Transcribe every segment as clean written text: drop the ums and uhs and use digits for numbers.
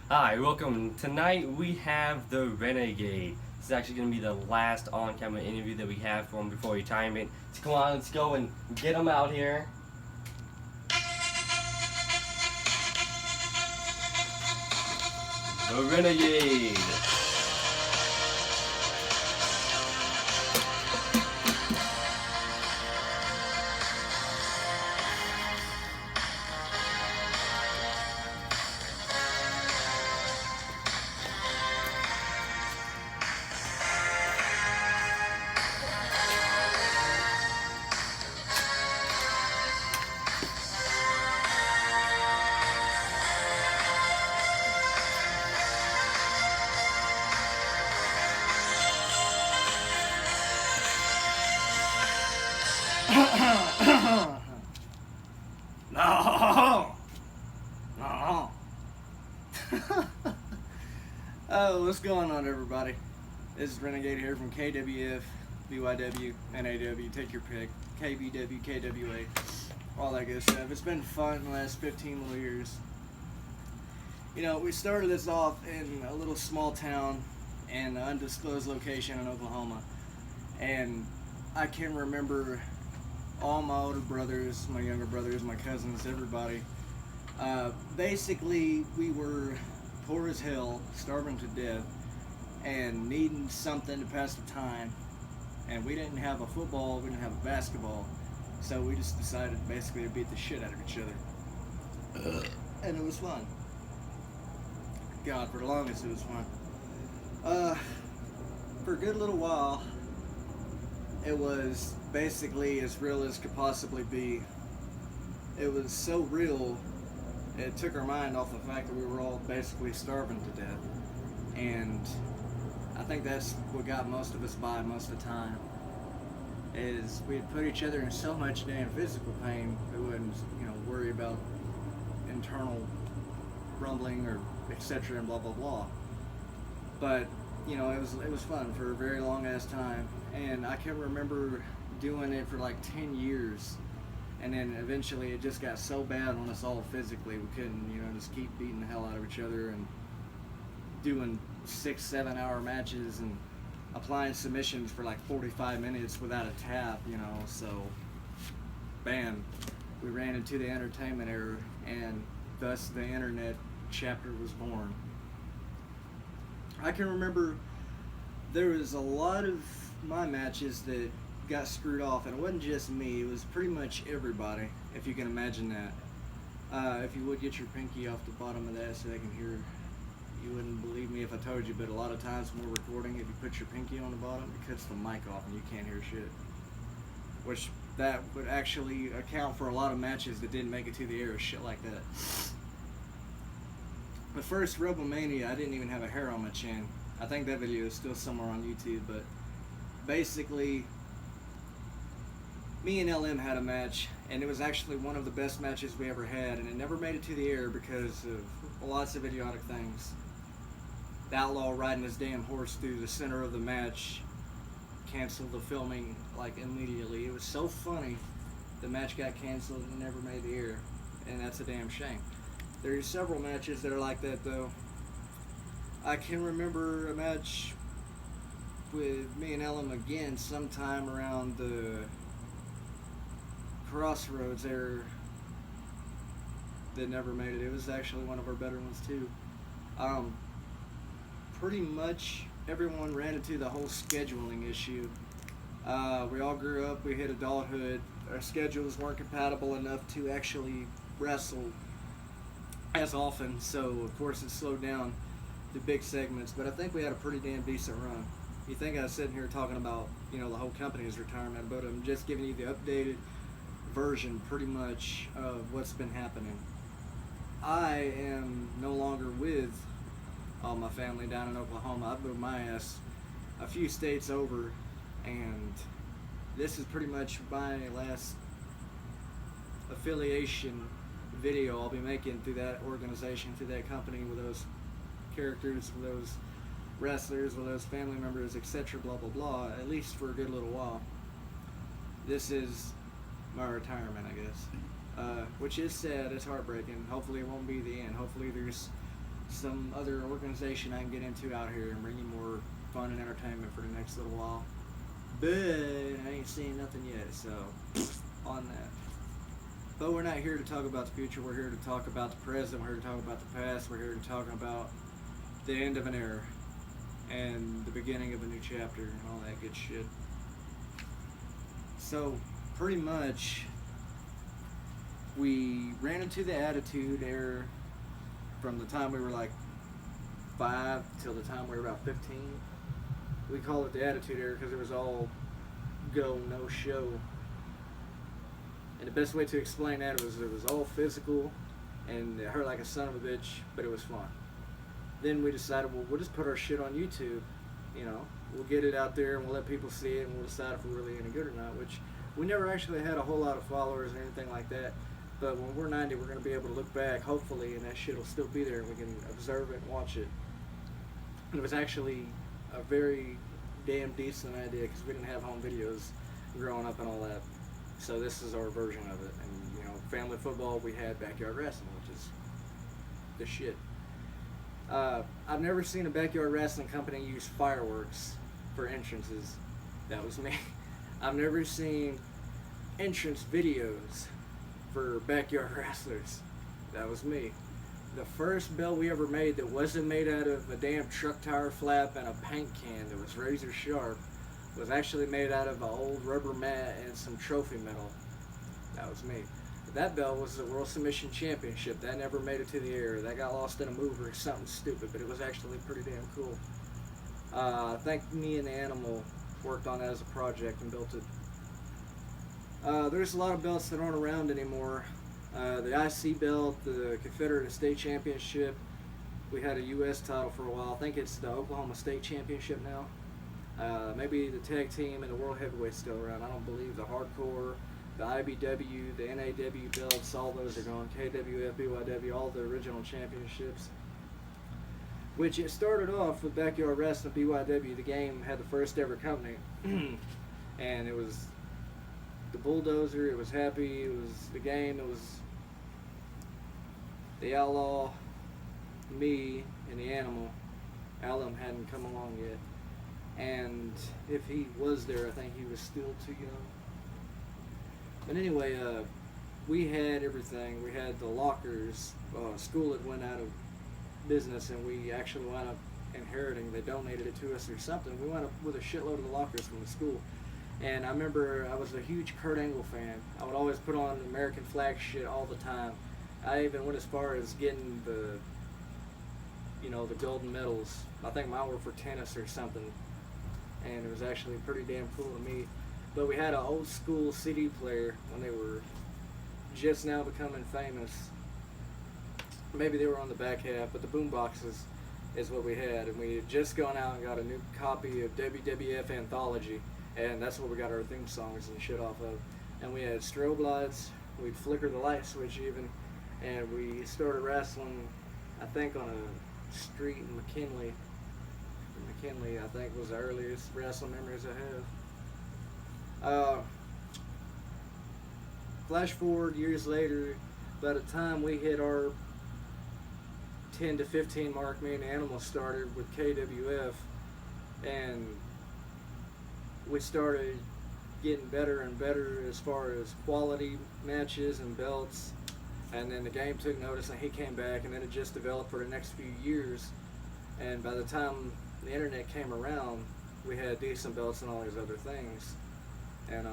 Hi, welcome. Tonight we have the Renegade. This is actually going to be the last on-camera interview that we have for him before retirement. So come on, let's go and get him out here. The Renegade. No, no. Oh, what's going on, everybody? This is Renegade here from KWF, BYW, NAW. Take your pick. KBW, KWA, all that good stuff. It's been fun the last 15 little years. You know, we started this off in a little small town in an undisclosed location in Oklahoma, and I can remember all my older brothers, my younger brothers, my cousins, everybody. Basically, we were poor as hell, starving to death, and needing something to pass the time. And we didn't have a football, we didn't have a basketball, so we just decided basically to beat the shit out of each other. And it was fun. God, for the longest it was fun. For a good little while, it was basically as real as could possibly be. It was so real, it took our mind off the fact that we were all basically starving to death. And I think that's what got most of us by most of the time, is we had put each other in so much damn physical pain, we wouldn't, worry about internal rumbling or etc. and blah blah blah. But it was fun for a very long ass time, and I can remember doing it for like 10 years, and then eventually it just got so bad on us all physically we couldn't just keep beating the hell out of each other and doing 6-7 hour matches and applying submissions for like 45 minutes without a tap, so bam, we ran into the entertainment era, and thus the internet chapter was born. I can remember there was a lot of my matches that got screwed off, and it wasn't just me, it was pretty much everybody, if you can imagine that. If you would get your pinky off the bottom of that so they can hear. You wouldn't believe me if I told you, but a lot of times when we're recording, if you put your pinky on the bottom, it cuts the mic off and you can't hear shit. Which that would actually account for a lot of matches that didn't make it to the air, shit like that. The first Rebelmania, I didn't even have a hair on my chin. I think that video is still somewhere on YouTube, but basically, me and LM had a match, and it was actually one of the best matches we ever had, and it never made it to the air because of lots of idiotic things. The Outlaw riding his damn horse through the center of the match canceled the filming like immediately. It was so funny. The match got canceled and never made the air, and that's a damn shame. There's several matches that are like that though. I can remember a match with me and Ellen again sometime around the Crossroads there that never made it. It was actually one of our better ones too. Pretty much everyone ran into the whole scheduling issue. We all grew up, we hit adulthood, our schedules weren't compatible enough to actually wrestle as often, so of course it slowed down the big segments, but I think we had a pretty damn decent run. You think I was sitting here talking about, the whole company's retirement, but I'm just giving you the updated version pretty much of what's been happening. I am no longer with all my family down in Oklahoma. I've moved my ass a few states over, and this is pretty much my last affiliation video I'll be making through that organization, through that company, with those characters, with those wrestlers, with those family members, etc. blah blah blah, at least for a good little while. This is my retirement, I guess. Which is sad, it's heartbreaking. Hopefully it won't be the end. Hopefully there's some other organization I can get into out here and bring you more fun and entertainment for the next little while. But I ain't seen nothing yet, so on that. But we're not here to talk about the future. We're here to talk about the present. We're here to talk about the past. We're here to talk about the end of an era and the beginning of a new chapter and all that good shit. So, pretty much, we ran into the Attitude Era from the time we were like 5 till the time we were about 15. We call it the Attitude Era because it was all go, no show. And the best way to explain that was it was all physical and it hurt like a son of a bitch, but it was fun. Then we decided, well, we'll just put our shit on YouTube, you know. We'll get it out there and we'll let people see it and we'll decide if we're really any good or not, which we never actually had a whole lot of followers or anything like that. But when we're 90, we're going to be able to look back, hopefully, and that shit will still be there and we can observe it and watch it. And it was actually a very damn decent idea because we didn't have home videos growing up and all that. So this is our version of it. And, you know, family football, we had backyard wrestling, which is the shit. I've never seen a backyard wrestling company use fireworks for entrances. That was me. I've never seen entrance videos for backyard wrestlers. That was me. The first belt we ever made that wasn't made out of a damn truck tire flap and a paint can that was razor sharp was actually made out of an old rubber mat and some trophy metal. That was me. That belt was the World Submission Championship. That never made it to the air. That got lost in a move or something stupid, but it was actually pretty damn cool. I think me and the Animal worked on that as a project and built it. There's a lot of belts that aren't around anymore. The IC belt, the Confederate State Championship. We had a U.S. title for a while. I think it's the Oklahoma State Championship now. Maybe the tag team and the World Heavyweight's still around. I don't believe the Hardcore, the IBW, the NAW belts, all those are gone. KWF, BYW, all the original championships. Which it started off with Backyard Wrestling, BYW. The game had the first ever company. And it was the Bulldozer, it was Happy, it was the game, it was the Outlaw, me, and the Animal. Alum hadn't come along yet. And if he was there, I think he was still too young. But anyway, we had everything. We had the lockers. School had went out of business, and we actually wound up inheriting. They donated it to us or something. We wound up with a shitload of the lockers from the school. And I remember I was a huge Kurt Angle fan. I would always put on American flag shit all the time. I even went as far as getting the, you know, the golden medals. I think mine were for tennis or something. And it was actually pretty damn cool to me. But we had an old school CD player when they were just now becoming famous. Maybe they were on the back half, but the boom boxes is what we had. And we had just gone out and got a new copy of WWF Anthology. And that's what we got our theme songs and shit off of. And we had strobe lights. We'd flicker the light switch even. And we started wrestling, I think, on a street in McKinley. McKinley, I think, was the earliest wrestling memories I have. Flash forward years later, by the time we hit our 10 to 15 mark, me and the Animal started with KWF, and we started getting better and better as far as quality matches and belts. And then the game took notice and he came back, and then it just developed for the next few years. And by the time the internet came around, we had decent belts and all these other things. And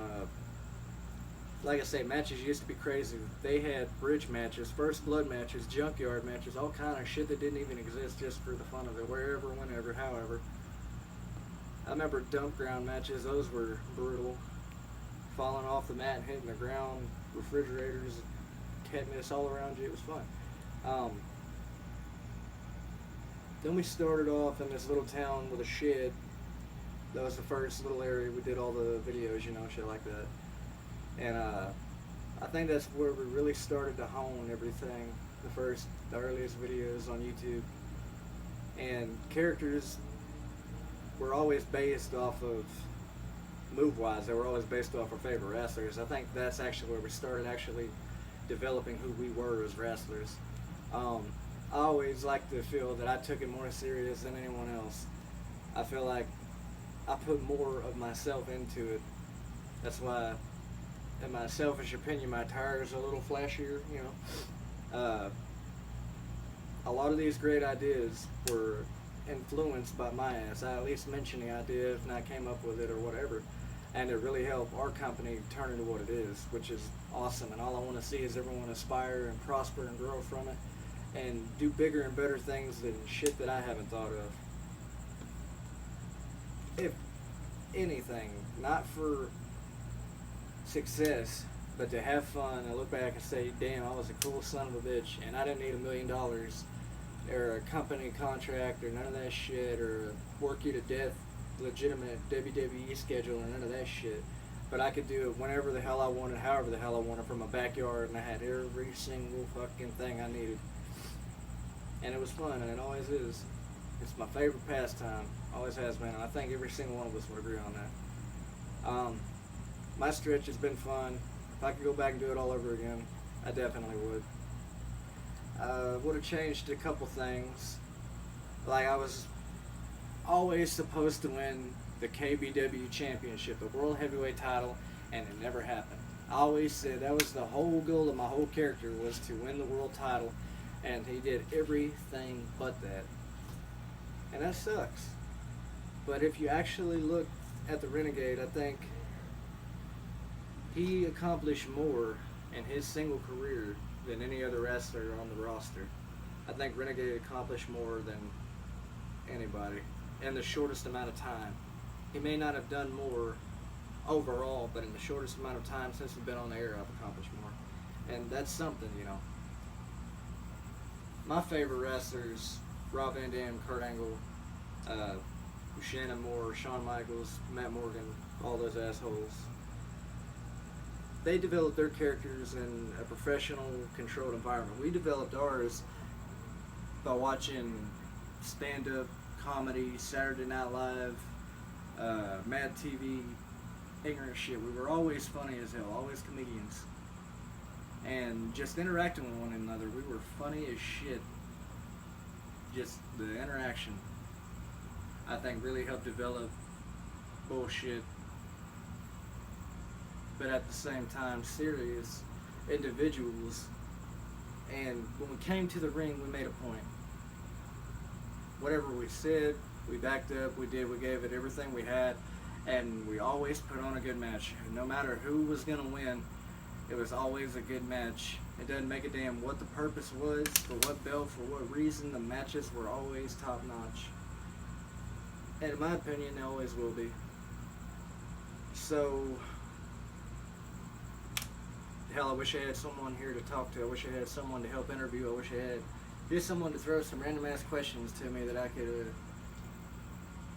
like I say, matches used to be crazy. They had bridge matches, first blood matches, junkyard matches, all kind of shit that didn't even exist, just for the fun of it, wherever, whenever, however. I remember dump ground matches. Those were brutal. Falling off the mat and hitting the ground, refrigerators, tetanus all around you. It was fun. Then we started off in this little town with a shed. That was the first little area we did all the videos, you know, shit like that. And I think that's where we really started to hone everything. The earliest videos on YouTube. And characters were always based off of move-wise. They were always based off our favorite wrestlers. I think that's actually where we started actually developing who we were as wrestlers. I always like to feel that I took it more serious than anyone else. I feel like I put more of myself into it. That's why, in my selfish opinion, my tires are a little flashier, you know. A lot of these great ideas were influenced by my ass. I at least mentioned the idea, if not came up with it or whatever. And it really helped our company turn into what it is, which is awesome. And all I want to see is everyone aspire and prosper and grow from it and do bigger and better things than shit that I haven't thought of. If anything, not for success, but to have fun and look back and say, damn, I was a cool son of a bitch and I didn't need $1 million or a company contract or none of that shit or a work you to death legitimate WWE schedule or none of that shit. But I could do it whenever the hell I wanted, however the hell I wanted, from my backyard, and I had every single fucking thing I needed. And it was fun, and it always is. It's my favorite pastime. Always has been, and I think every single one of us would agree on that. My stretch has been fun. If I could go back and do it all over again, I definitely would. Would have changed a couple things. Like, I was always supposed to win the KBW championship, the World Heavyweight title, and it never happened. I always said that was the whole goal of my whole character, was to win the world title, and he did everything but that. And that sucks. But if you actually look at the Renegade, I think he accomplished more in his single career than any other wrestler on the roster. I think Renegade accomplished more than anybody in the shortest amount of time. He may not have done more overall, but in the shortest amount of time since we've been on the air, I've accomplished more. And that's something, you know. My favorite wrestlers, Rob Van Dam, Kurt Angle, Shannon Moore, Shawn Michaels, Matt Morgan, all those assholes. They developed their characters in a professional, controlled environment. We developed ours by watching stand-up comedy, Saturday Night Live, Mad TV, ignorant shit. We were always funny as hell, always comedians. And just interacting with one another, we were funny as shit. Just the interaction, I think, really helped develop bullshit, but at the same time serious individuals. And when we came to the ring, we made a point. Whatever we said, we backed up, we did, we gave it everything we had, and we always put on a good match. No matter who was going to win, it was always a good match. It doesn't make a damn what the purpose was, for what belt, for what reason. The matches were always top notch. And in my opinion, they always will be. So, hell, I wish I had someone here to talk to. I wish I had someone to help interview. I wish I had just someone to throw some random ass questions to me that I could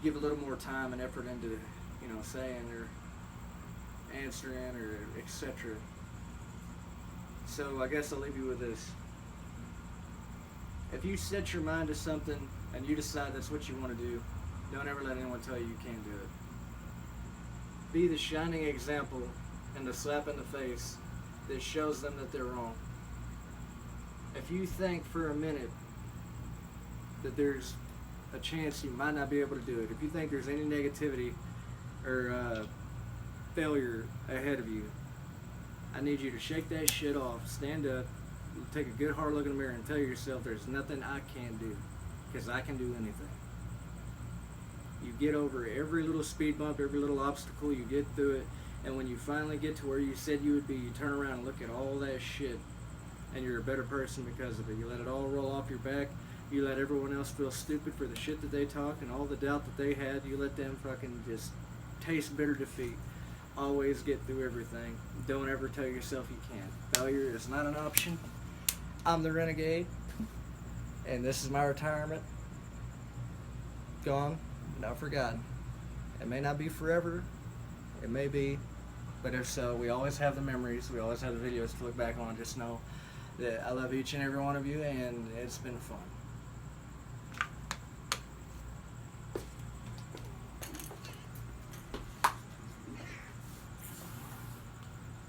give a little more time and effort into, you know, saying or answering or etc. So I guess I'll leave you with this. If you set your mind to something and you decide that's what you want to do, don't ever let anyone tell you you can't do it. Be the shining example and the slap in the face that shows them that they're wrong. If you think for a minute that there's a chance you might not be able to do it, if you think there's any negativity or failure ahead of you, I need you to shake that shit off, stand up, take a good hard look in the mirror and tell yourself there's nothing I can't do, because I can do anything. You get over every little speed bump, every little obstacle, you get through it, and when you finally get to where you said you would be, you turn around and look at all that shit, and you're a better person because of it. You let it all roll off your back. You let everyone else feel stupid for the shit that they talk and all the doubt that they had. You let them fucking just taste bitter defeat. Always get through everything. Don't ever tell yourself you can't. Failure is not an option. I'm the Renegade, and this is my retirement. Gone, not forgotten. It may not be forever. It may be, but if so, we always have the memories. We always have the videos to look back on. Just know that I love each and every one of you, and it's been fun.